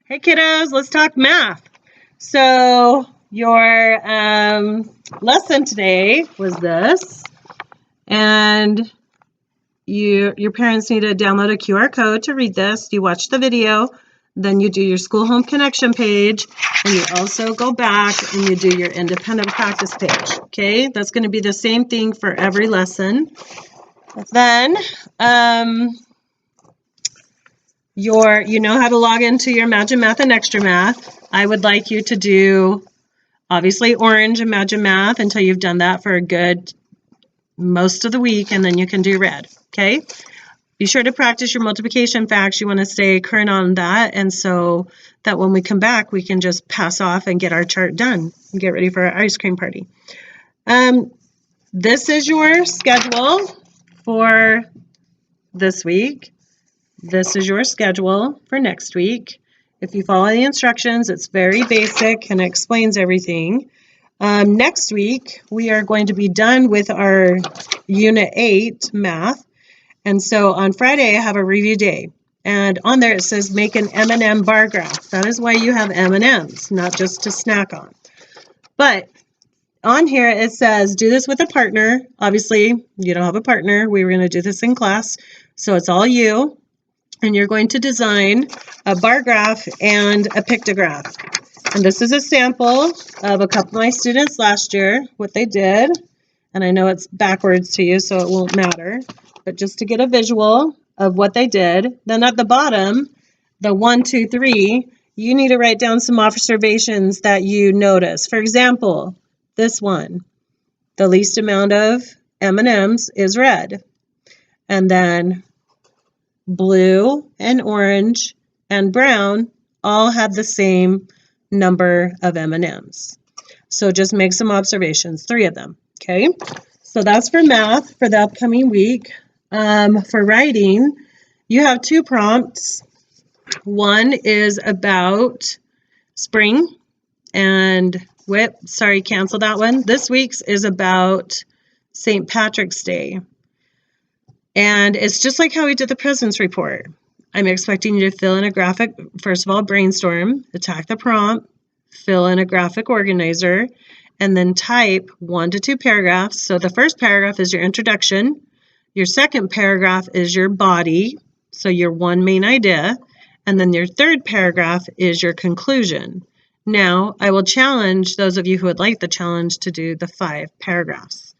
Hey kiddos, let's talk math. So your lesson today was this, and your parents need to download a QR code to read this. You watch the video, then you do your school home connection page, and you also go back and you do your independent practice page. Okay, that's going to be the same thing for every lesson. Then you know how to log into your Imagine Math and Extra Math. I would like you to do, obviously, orange Imagine Math until you've done that for a good most of the week, and then you can do red, okay? Be sure to practice your multiplication facts. You want to stay current on that, and so that when we come back, we can just pass off and get our chart done and get ready for our ice cream party. This is your schedule for this week. This is your schedule for next week. If you follow the instructions, it's very basic and it explains everything. Next week, we are going to be done with our Unit 8 math. And so on Friday, I have a review day. And on there, it says make an M&M bar graph. That is why you have M&Ms, not just to snack on. But on here, it says do this with a partner. Obviously, you don't have a partner. We were going to do this in class. So it's all you. And you're going to design a bar graph and a pictograph. And this is a sample of a couple of my students last year, what they did. And I know it's backwards to you, so it won't matter. But just to get a visual of what they did. Then at the bottom, the 1, 2, 3, you need to write down some observations that you notice. For example, this one, the least amount of M&Ms is red. And then blue and orange and brown all have the same number of M&Ms. So just make some observations, 3 of them, okay? So that's for math for the upcoming week. For writing, you have 2 prompts. One is about spring and cancel that one. This week's is about St. Patrick's Day. And it's just like how we did the President's Report. I'm expecting you to fill in a graphic, first of all, brainstorm, attack the prompt, fill in a graphic organizer, and then type 1 to 2 paragraphs. So the first paragraph is your introduction. Your second paragraph is your body, so your one main idea. And then your third paragraph is your conclusion. Now, I will challenge those of you who would like the challenge to do the 5 paragraphs.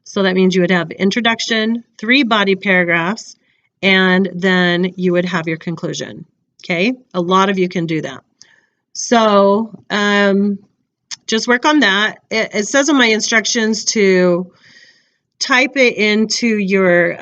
So that means you would have introduction, 3 body paragraphs, and then you would have your conclusion. Okay, a lot of you can do that. So just work on that. It says in my instructions to type it into your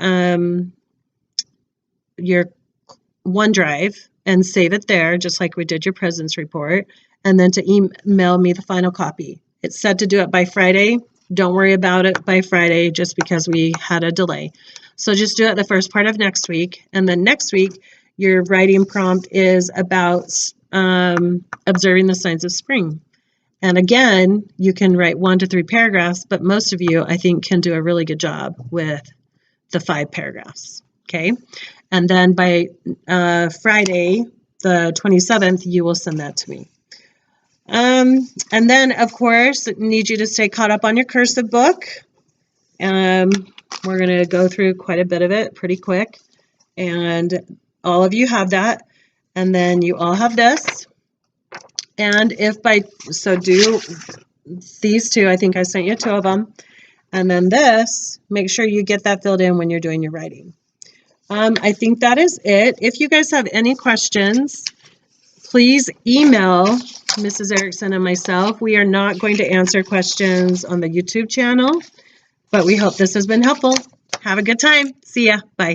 OneDrive and save it there, just like we did your President's Report, and then to email me the final copy. It's said to do it by Friday. Don't worry about it by Friday just because we had a delay. So just do it the first part of next week. And then next week, your writing prompt is about observing the signs of spring. And again, you can write 1 to 3 paragraphs, but most of you, I think, can do a really good job with the 5 paragraphs. Okay. And then by Friday, the 27th, you will send that to me. And then, of course, I need you to stay caught up on your cursive book. We're going to go through quite a bit of it pretty quick. And all of you have that. And then you all have this. And do these 2, I think I sent you 2 of them. And then this, make sure you get that filled in when you're doing your writing. I think that is it. If you guys have any questions, please email Mrs. Erickson and myself. We are not going to answer questions on the YouTube channel, but we hope this has been helpful. Have a good time. See ya. Bye.